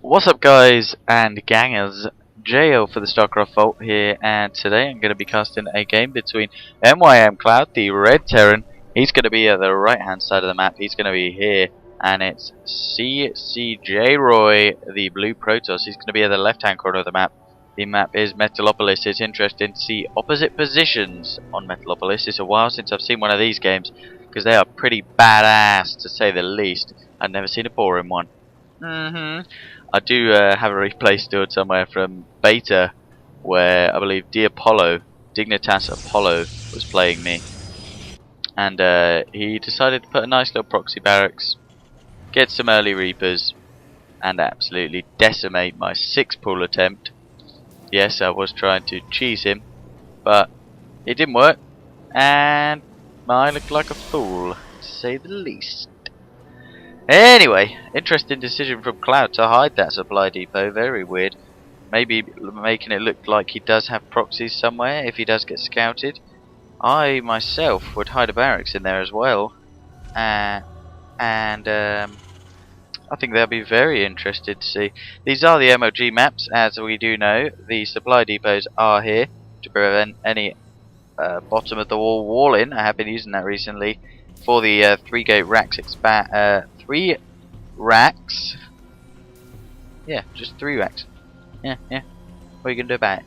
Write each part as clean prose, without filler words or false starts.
What's up, guys and gangers? Jo for the StarCraft Vault here, and today I'm going to be casting a game between MYMCloud, the red Terran. He's going to be at the right hand side of the map. He's going to be here, and it's CCJroy, the blue Protoss. He's going to be at the left hand corner of the map. The map is Metalopolis. It's interesting to see opposite positions on Metalopolis. It's a while since I've seen one of these games, because they are pretty badass to say the least. I've never seen a boring one. I do have a replay stored somewhere from beta where I believe Dignitas Apollo was playing me, and he decided to put a nice little proxy barracks, get some early Reapers, and absolutely decimate my 6 pool attempt. Yes, I was trying to cheese him, but it didn't work, and I looked like a fool, to say the least. Anyway, interesting decision from Cloud to hide that supply depot. Very weird. Maybe making it look like he does have proxies somewhere if he does get scouted. I myself would hide a barracks in there as well. I think they'll be very interested to see. These are the MOG maps, as we do know. The supply depots are here to prevent any bottom of the wall walling. I have been using that recently for the 3 gate racks 3 racks. Yeah, just 3 racks. Yeah. What are you gonna do about it?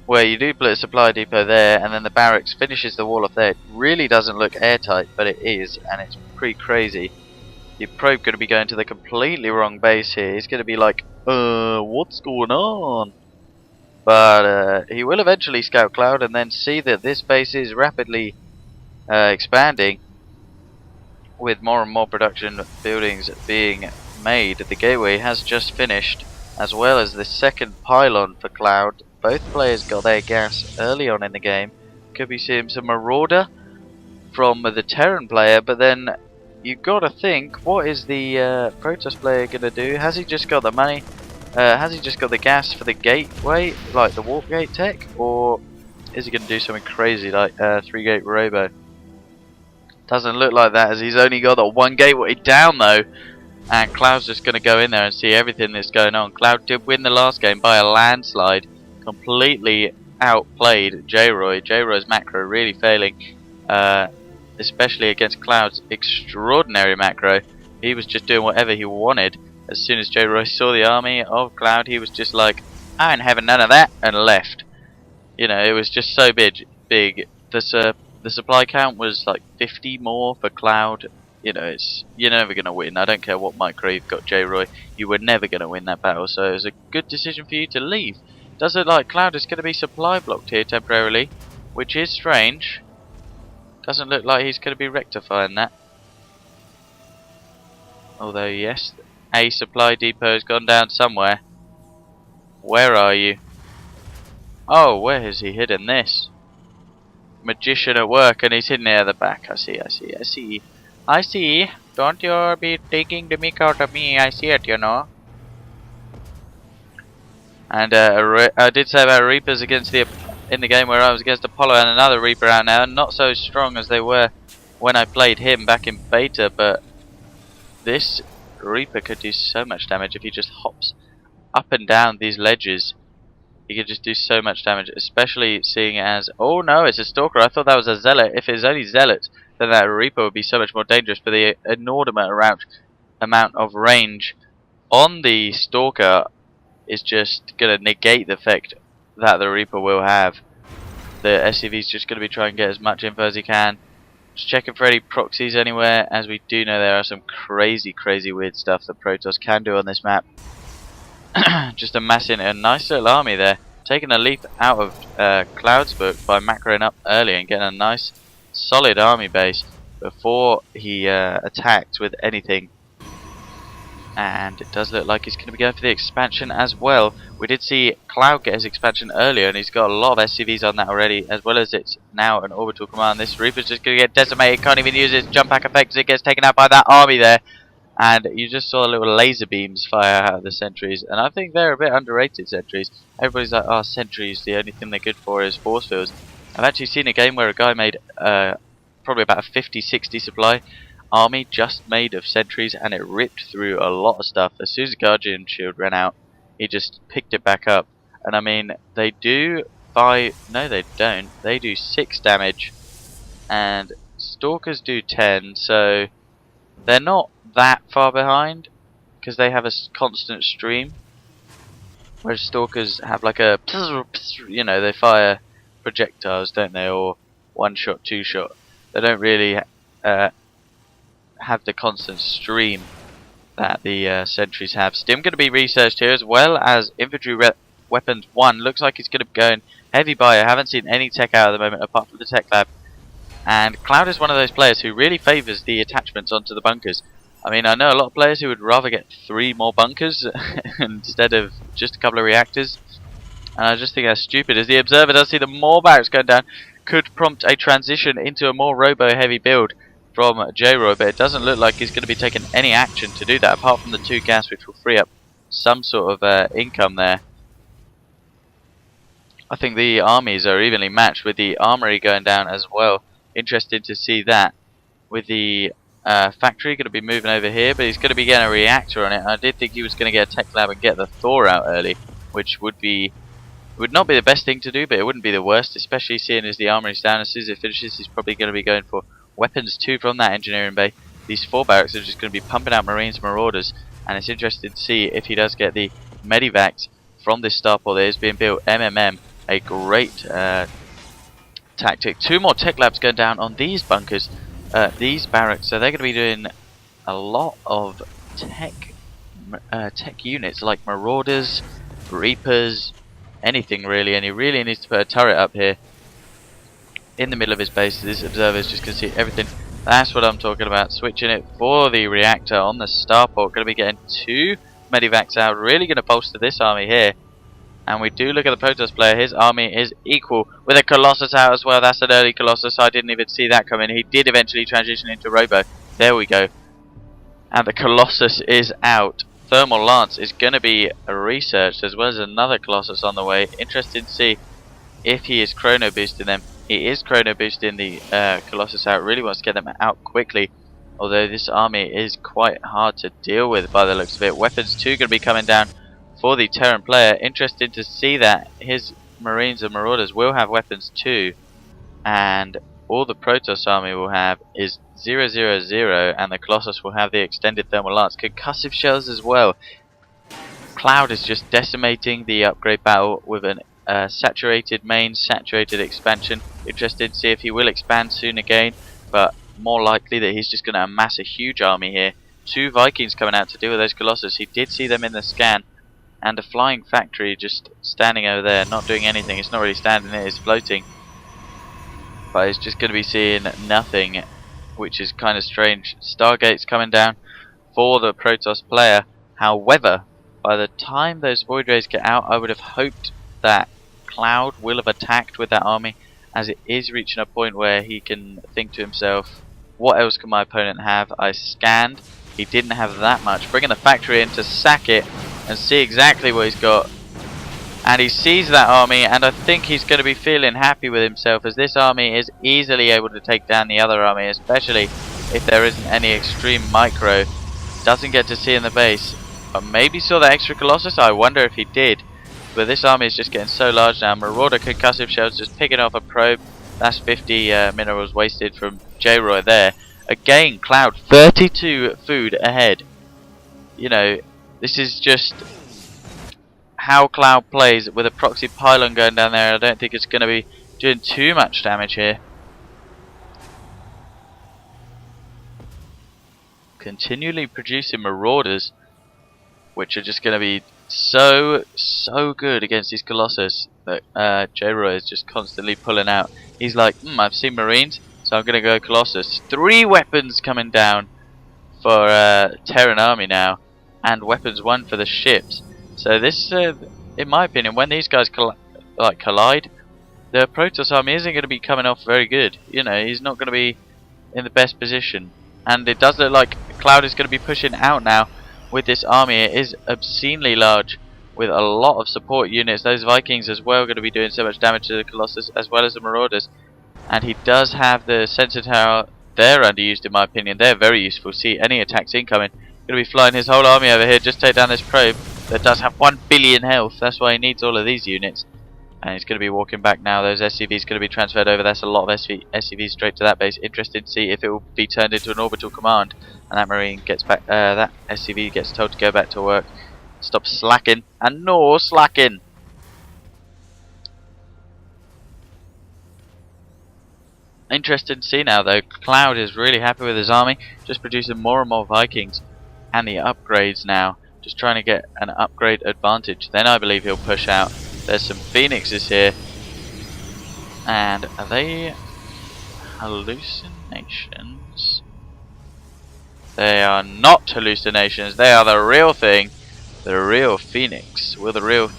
Where you do put a supply depot there, and then the barracks finishes the wall off there. It really doesn't look airtight, but it is, and it's pretty crazy. Your probe gonna be going to the completely wrong base here. He's gonna be like, what's going on? But he will eventually scout Cloud and then see that this base is rapidly expanding, with more and more production buildings being made. The gateway has just finished, as well as the second pylon for Cloud. Both players got their gas early on in the game. Could be seeing some Marauder from the Terran player, but then you've got to think, what is the Protoss player going to do? Has he just got the money? Has he just got the gas for the gateway, like the warp gate tech? Or is he going to do something crazy like 3 gate robo? Doesn't look like that, as he's only got the 1 gateway down though, and Cloud's just going to go in there and see everything that's going on. Cloud did win the last game by a landslide, completely outplayed Jroy. Jroy's macro really failing, especially against Cloud's extraordinary macro. He was just doing whatever he wanted. As soon as Jroy saw the army of Cloud, he was just like, I ain't having none of that, and left. You know, it was just so big. The supply count was like 50 more for Cloud. You know, you're never going to win. I don't care what micro you've got, Jroy. You were never going to win that battle. So it was a good decision for you to leave. Does look like Cloud is going to be supply blocked here temporarily, which is strange. Doesn't look like he's going to be rectifying that. Although, yes, a supply depot has gone down somewhere. Where are you? Oh, where has he hidden this? Magician at work, and he's hidden near the back. I see. Don't you be taking the mick out of me. I see it, you know. And I did say about Reapers against in the game where I was against Apollo, and another Reaper out now. Not so strong as they were when I played him back in beta, but this Reaper could do so much damage if he just hops up and down these ledges. He could just do so much damage, especially seeing it as, oh no, it's a Stalker. I thought that was a Zealot. If it's only Zealots, then that Reaper would be so much more dangerous. But the inordinate amount of range on the Stalker is just going to negate the effect that the Reaper will have. The SCV is just going to be trying to get as much info as he can. Just checking for any proxies anywhere, as we do know there are some crazy weird stuff that Protoss can do on this map. Just amassing a nice little army there, taking a leap out of Cloud's book by macroing up early and getting a nice solid army base before he attacked with anything. And it does look like he's going to be going for the expansion as well. We did see Cloud get his expansion earlier, and he's got a lot of SCVs on that already, as well as it's now an orbital command. This Reaper's just going to get decimated, can't even use his jump back effect, it gets taken out by that army there. And you just saw little laser beams fire out of the sentries, and I think they're a bit underrated, sentries. Everybody's like, oh, sentries, the only thing they're good for is force fields. I've actually seen a game where a guy made probably about a 50-60 supply. army just made of sentries, and it ripped through a lot of stuff. As soon as the Guardian shield ran out, he just picked it back up. And I mean, they do 5, no they don't, they do 6 damage, and Stalkers do 10, so they're not that far behind, because they have a constant stream. Whereas Stalkers have like a, you know, they fire projectiles, don't they, or 1-shot, 2-shot. They don't really have the constant stream that the sentries have. Stim going to be researched here, as well as infantry weapons 1. Looks like he's going to be going heavy buy. I haven't seen any tech out at the moment apart from the tech lab. And Cloud is one of those players who really favours the attachments onto the bunkers. I mean, I know a lot of players who would rather get 3 more bunkers instead of just a couple of reactors. And I just think that's stupid. As the observer does see the more barracks going down, could prompt a transition into a more robo-heavy build from CCJroy, but it doesn't look like he's going to be taking any action to do that, apart from the 2 gas, which will free up some sort of income there. I think the armies are evenly matched, with the armory going down as well. Interested to see that, with the factory going to be moving over here, but he's going to be getting a reactor on it. I did think he was going to get a tech lab and get the Thor out early, which would not be the best thing to do, but it wouldn't be the worst, especially seeing as the armory's down. As soon as it finishes, he's probably going to be going for weapons 2 from that engineering bay. These 4 barracks are just going to be pumping out Marines and Marauders, and it's interesting to see if he does get the Medivacs from this starport that is being built. MMM, a great tactic. 2 more tech labs going down on these bunkers, these barracks, so they're going to be doing a lot of tech units like Marauders, Reapers, anything really, and he really needs to put a turret up here in the middle of his base. This observer is just going to see everything. That's what I'm talking about. Switching it for the reactor on the starport. Going to be getting 2 medivacs out. Really going to bolster this army here. And we do look at the Protoss player. His army is equal with a Colossus out as well. That's an early Colossus. I didn't even see that coming. He did eventually transition into Robo. There we go. And the Colossus is out. Thermal Lance is going to be researched, as well as another Colossus on the way. Interested to see if he is chrono boosting them. He is chrono boosting the Colossus out. Really wants to get them out quickly. Although this army is quite hard to deal with by the looks of it. Weapons 2 going to be coming down for the Terran player. Interested to see that his Marines and Marauders will have weapons 2. And all the Protoss army will have is 000, and the Colossus will have the extended thermal lance. Concussive shells as well. Cloud is just decimating the upgrade battle with an saturated main, saturated expansion. Interested to see if he will expand soon again, but more likely that he's just going to amass a huge army here. 2 Vikings coming out to deal with those Colossus. He did see them in the scan, and a flying factory just standing over there, not doing anything. It's not really standing, it is floating. But it's just going to be seeing nothing, which is kind of strange. Stargate's coming down for the Protoss player. However, by the time those Void Rays get out, I would have hoped that Cloud will have attacked with that army, as it is reaching a point where he can think to himself, what else can my opponent have? I scanned, he didn't have that much. Bringing the factory in to sack it and see exactly what he's got. And he sees that army, and I think he's going to be feeling happy with himself, as this army is easily able to take down the other army, especially if there isn't any extreme micro. Doesn't get to see in the base, but maybe saw that extra Colossus. I wonder if he did. But this army is just getting so large now. Marauder concussive shells just picking off a probe. That's 50 minerals wasted from CCJroy there. Again, Cloud 32 food ahead. You know, this is just how Cloud plays, with a proxy pylon going down there. I don't think it's going to be doing too much damage here. Continually producing Marauders, which are just going to be so good against these Colossus that CCJroy is just constantly pulling out. He's like, I've seen Marines, so I'm going to go Colossus. 3 weapons coming down for Terran army now, and weapons 1 for the ships. So this, in my opinion, when these guys collide, the Protoss army isn't going to be coming off very good. You know, he's not going to be in the best position. And it does look like Cloud is going to be pushing out now with this army. It is obscenely large, with a lot of support units. Those Vikings as well are going to be doing so much damage to the Colossus, as well as the Marauders. And he does have the sensor tower they're underused in my opinion. They're very useful. See, any attacks incoming. Going to be flying his whole army over here. Just take down this probe that does have 1 billion health. That's why he needs all of these units. And he's going to be walking back now. Those SCVs going to be transferred over. That's a lot of SCVs straight to that base. Interested to see if it will be turned into an orbital command. And that Marine gets back. That SCV gets told to go back to work. Stop slacking. And no slacking. Interesting to see now though. Cloud is really happy with his army. Just producing more and more Vikings. And the upgrades now. Just trying to get an upgrade advantage. Then I believe he'll push out. There's some Phoenixes here. And are they hallucinations? They are not hallucinations. They are the real thing. The real Phoenix. Will the real...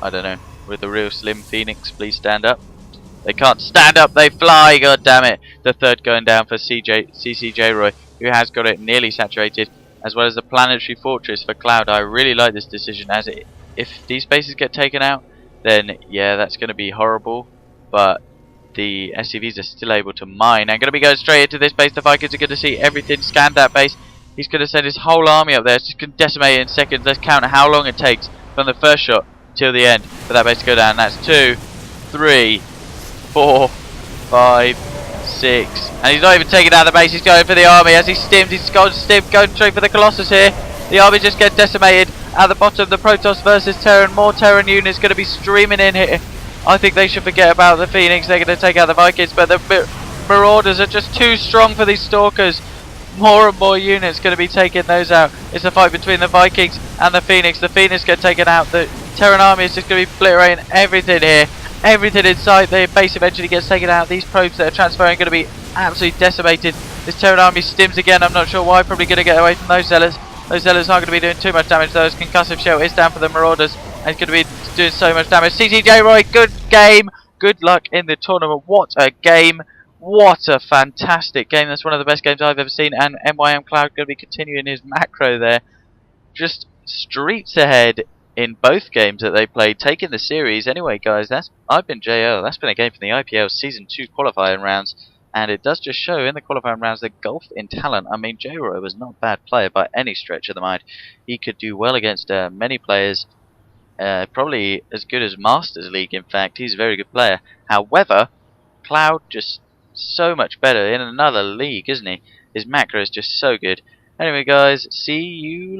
I don't know. Will the real Slim Phoenix please stand up? They can't stand up. They fly. God damn it. The third going down for CCJroy, who has got it nearly saturated. As well as the planetary fortress for Cloud. I really like this decision as it... If these bases get taken out, then yeah, that's going to be horrible. But the SCVs are still able to mine. I'm going to be going straight into this base. The Vikings are going to see everything. Scan that base. He's going to send his whole army up there. It's just going to decimate it in seconds. Let's count how long it takes from the first shot till the end for that base to go down. That's 2, 3, 4, 5, 6. And he's not even taking out the base. He's going for the army as he stims. He's going straight for the Colossus here. The army just gets decimated. At the bottom, the Protoss versus Terran. More Terran units going to be streaming in here. I think they should forget about the Phoenix. They're going to take out the Vikings, but the Marauders are just too strong for these Stalkers. More and more units going to be taking those out. It's a fight between the Vikings and the Phoenix. The Phoenix get taken out. The Terran army is just going to be obliterating everything here. Everything inside the base eventually gets taken out. These probes that are transferring are going to be absolutely decimated. This Terran army stims again. I'm not sure why. Probably going to get away from those Zealots. Those Zealots aren't going to be doing too much damage though. His concussive shell is down for the Marauders. And he's going to be doing so much damage. CCJroy, good game. Good luck in the tournament. What a game. What a fantastic game. That's one of the best games I've ever seen. And MYMCloud going to be continuing his macro there. Just streets ahead in both games that they played. Taking the series. Anyway guys, I've been JO. That's been a game from the IPL Season 2 qualifying rounds. And it does just show in the qualifying rounds the gulf in talent. I mean, JRoy was not a bad player by any stretch of the mind. He could do well against many players. Probably as good as Masters League, in fact. He's a very good player. However, Cloud just so much better in another league, isn't he? His macro is just so good. Anyway, guys, see you later.